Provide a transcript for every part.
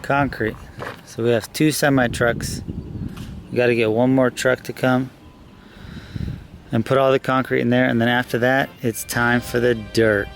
concrete. So we have 2 semi trucks. We got to get 1 more truck to come and put all the concrete in there, and then after that it's time for the dirt.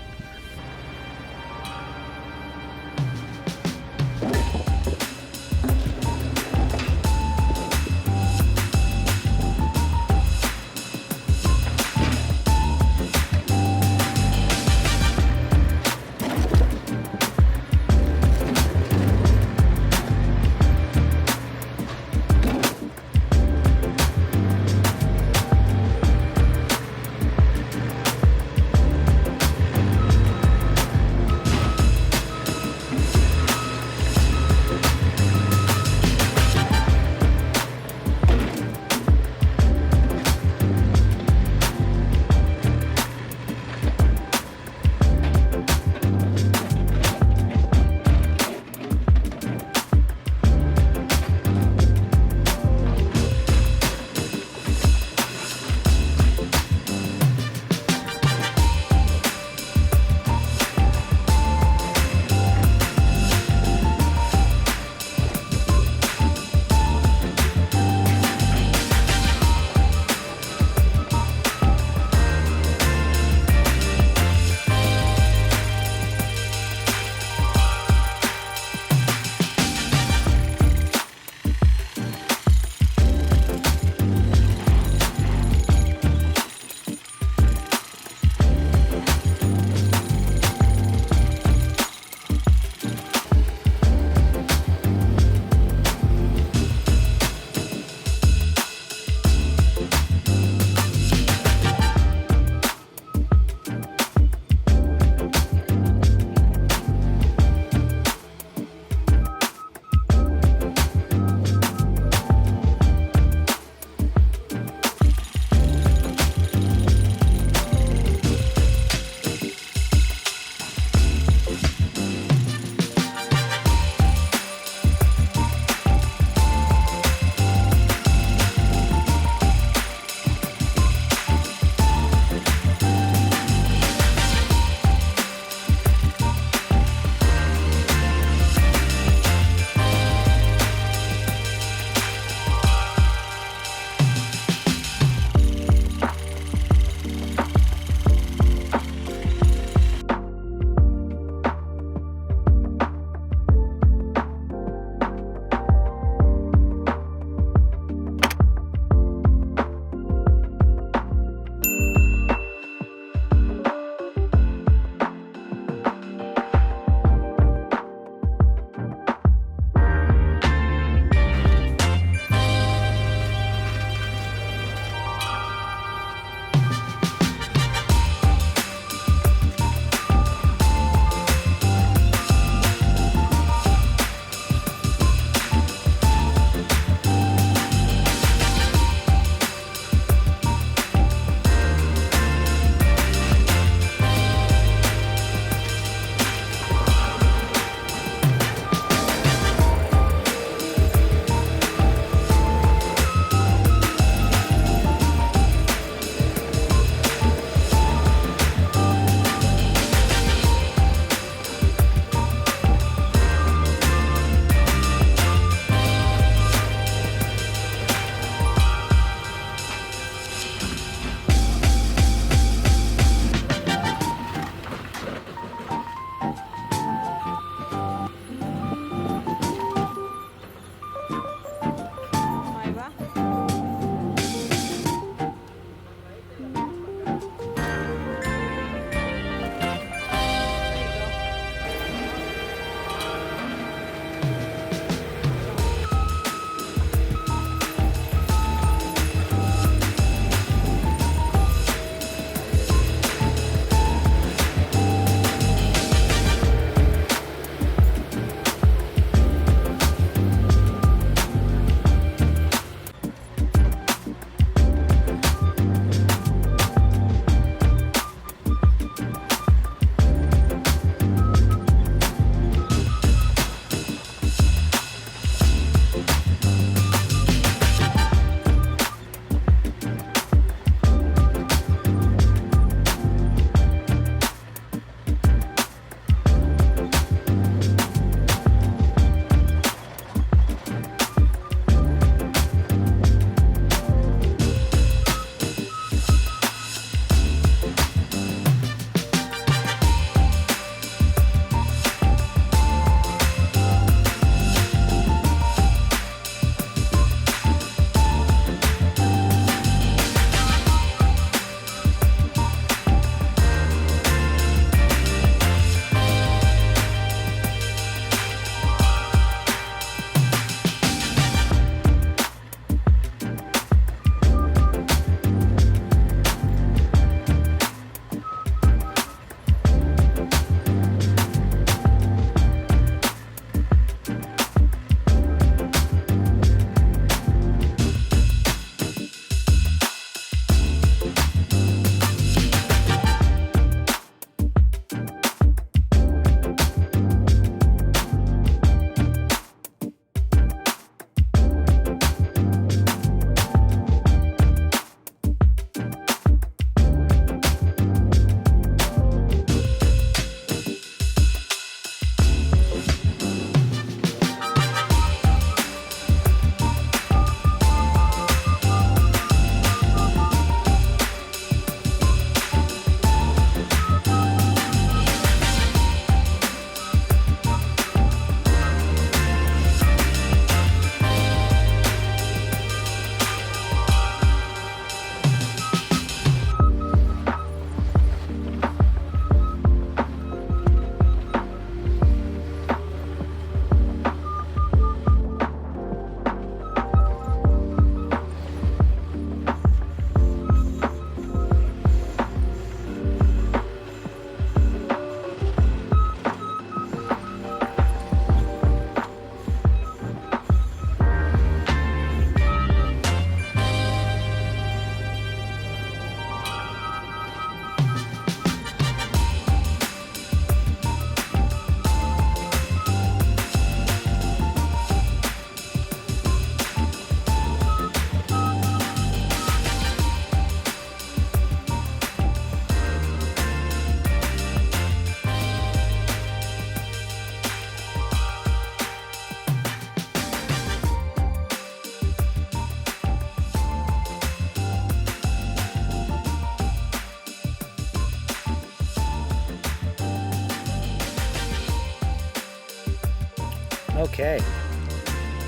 Okay,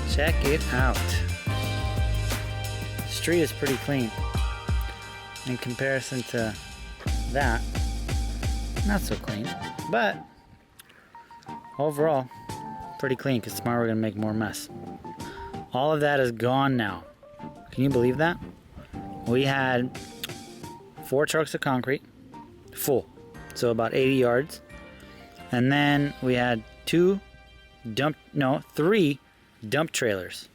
check it out. The street is pretty clean in comparison to that. Not so clean, but overall pretty clean, because tomorrow we're gonna make more mess. All of that is gone now. Can you believe that? We had 4 trucks of concrete full, so about 80 yards, and then we had 3 dump trailers.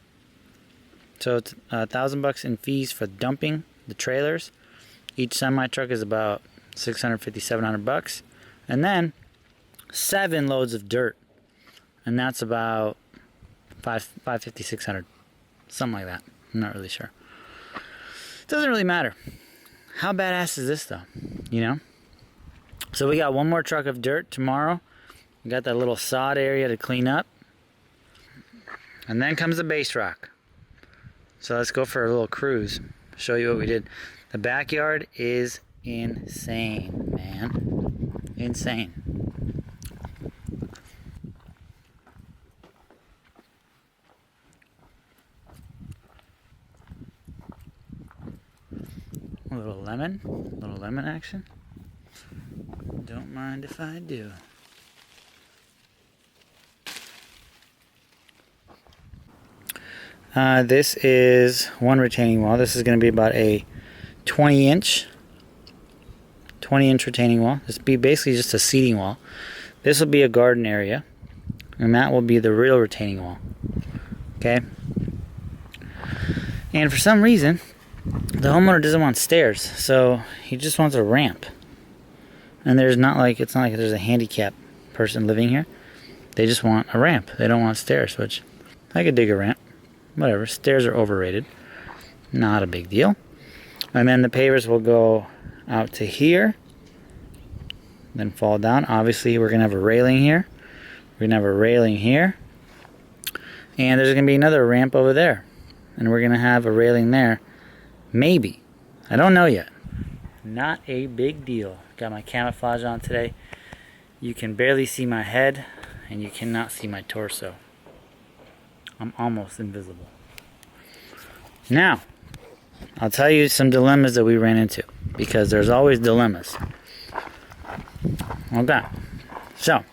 So it's $1,000 in fees for dumping the trailers. Each semi truck is about $650, $700, and then 7 loads of dirt, and that's about $550, $600, something like that. I'm not really sure. Doesn't really matter. How badass is this though? You know? So we got 1 more truck of dirt tomorrow. We got that little sod area to clean up, and then comes the base rock. So let's go for a little cruise. Show you what we did. The backyard is insane, man. Insane. A little lemon action. Don't mind if I do. This is 1 retaining wall. This is going to be about a 20-inch retaining wall. This will be basically just a seating wall. This will be a garden area, and that will be the real retaining wall. Okay? And for some reason, the homeowner doesn't want stairs, so he just wants a ramp. And it's not like there's a handicapped person living here. They just want a ramp. They don't want stairs, which I could dig a ramp. Whatever, stairs are overrated. Not a big deal. And then the pavers will go out to here, then fall down. Obviously, we're going to have a railing here. We're going to have a railing here. And there's going to be another ramp over there. And we're going to have a railing there. Maybe. I don't know yet. Not a big deal. Got my camouflage on today. You can barely see my head, and you cannot see my torso. I'm almost invisible. Now, I'll tell you some dilemmas that we ran into, because there's always dilemmas. Okay. So,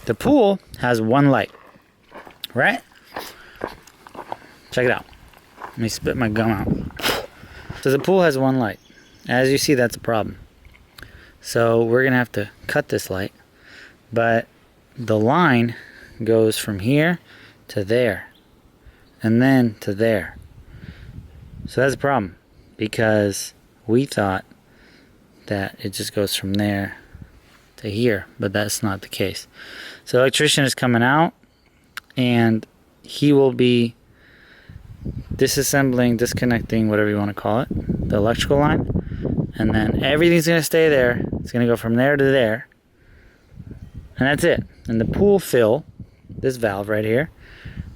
the pool has 1 light, right? Check it out. Let me spit my gum out. So the pool has 1 light. As you see, that's a problem. So we're going to have to cut this light, but the line goes from here to there, and then to there. So that's a problem, because we thought that it just goes from there to here, but that's not the case. So the electrician is coming out, and he will be disassembling, disconnecting, whatever you want to call it, the electrical line, and then everything's going to stay there. It's going to go from there to there, and that's it. And the pool fill, this valve right here,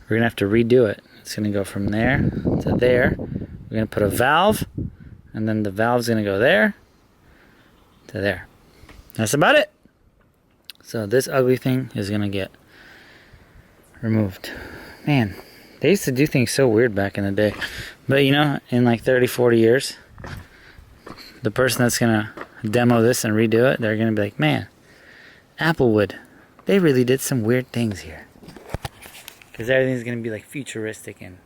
we're going to have to redo it. It's going to go from there to there. We're going to put a valve, and then the valve's going to go there to there. That's about it. So this ugly thing is going to get removed. Man, they used to do things so weird back in the day. But you know, in like 30, 40 years, the person that's going to demo this and redo it, they're going to be like, man, Applewood, they really did some weird things here. Because everything's going to be like futuristic and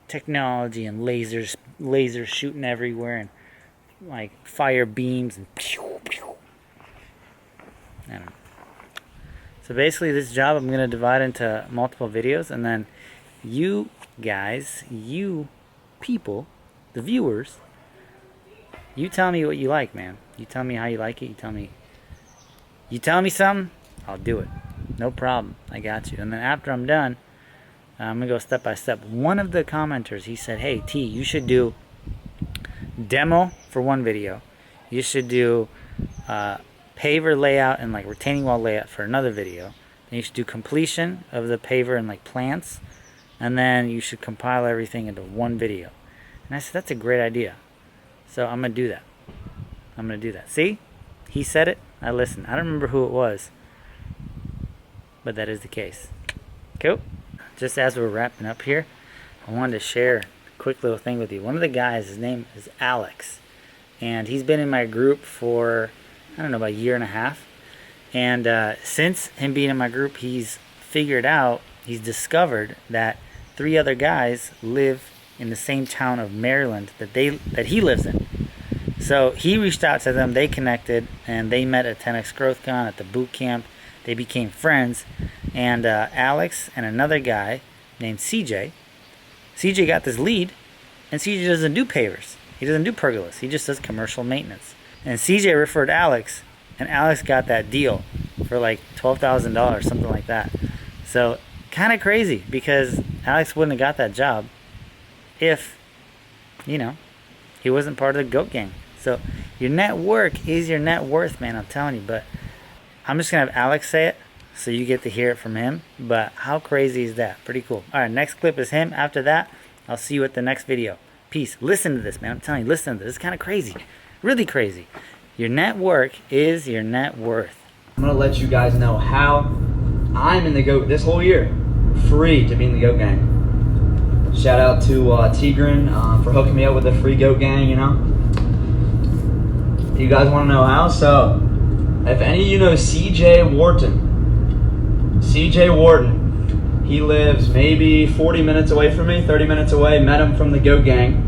technology and lasers shooting everywhere and like fire beams and pew, pew. I don't know. So basically this job I'm going to divide into multiple videos, and then you guys, you people, the viewers, you tell me what you like, man. You tell me how you like it. You tell me something, I'll do it. No problem. I got you. And then after I'm done, I'm going to go step by step. One of the commenters, he said, hey, T, you should do demo for one video. You should do paver layout and like retaining wall layout for another video. Then you should do completion of the paver and like plants. And then you should compile everything into one video. And I said, that's a great idea. So I'm going to do that. I'm going to do that. See? He said it. I listened. I don't remember who it was. But that is the case. Cool. Just as we're wrapping up here, I wanted to share a quick little thing with you. One of the guys, his name is Alex, and he's been in my group for, I don't know, about a year and a half. And since him being in my group, he's discovered that 3 other guys live in the same town of Maryland that he lives in. So he reached out to them, they connected, and they met at 10X GrowthCon at the boot camp. They became friends, and Alex and another guy named CJ got this lead, and CJ doesn't do pavers. He doesn't do pergolas. He just does commercial maintenance. And CJ referred Alex, and Alex got that deal for like $12,000, something like that. So kind of crazy, because Alex wouldn't have got that job if, you know, he wasn't part of the goat gang. So your network is your net worth, man, I'm telling you. But I'm just going to have Alex say it so you get to hear it from him. But how crazy is that? Pretty cool. All right, next clip is him. After that, I'll see you at the next video. Peace. Listen to this, man. I'm telling you, listen to this. It's kind of crazy. Really crazy. Your network is your net worth. I'm going to let you guys know how I'm in the goat this whole year. Free to be in the goat gang. Shout out to Tigran for hooking me up with the free goat gang, you know. You guys want to know how? So, if any of you know CJ Wharton, he lives maybe 40 minutes away from me, 30 minutes away. Met him from the goat gang.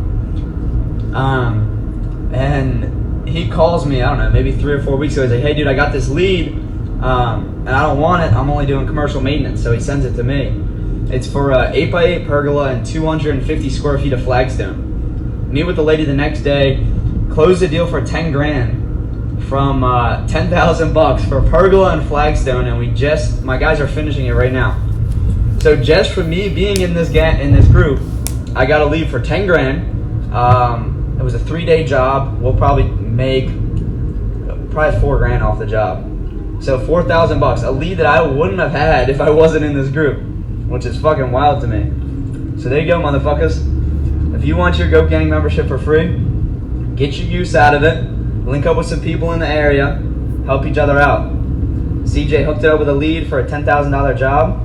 And he calls me, I don't know, maybe 3 or 4 weeks ago. He's like, hey dude, I got this lead, and I don't want it. I'm only doing commercial maintenance. So he sends it to me. It's for a 8x8 pergola and 250 square feet of flagstone. Meet with the lady the next day, close the deal for 10 grand from 10,000 bucks for pergola and flagstone, and my guys are finishing it right now. So just for me being in this group, I got a lead for 10 grand. It was a 3-day job. We'll probably make 4 grand off the job. So 4,000 bucks, a lead that I wouldn't have had if I wasn't in this group, which is fucking wild to me. So there you go, motherfuckers. If you want your goat gang membership for free, get your use out of it. Link up with some people in the area. Help each other out. CJ hooked it up with a lead for a $10,000 job.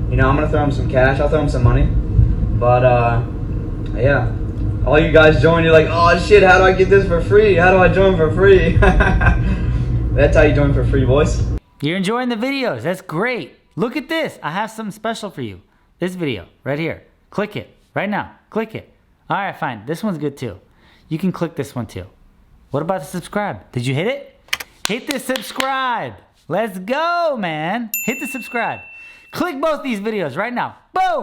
You know, I'm going to throw him some cash. I'll throw him some money. But, yeah. All you guys join, you're like, oh shit, how do I get this for free? How do I join for free? That's how you join for free, boys. You're enjoying the videos. That's great. Look at this. I have something special for you. This video right here. Click it right now. Click it. All right, fine. This one's good too. You can click this one too. What about the subscribe? Did you hit it? Hit the subscribe. Let's go, man. Hit the subscribe. Click both these videos right now. Boom.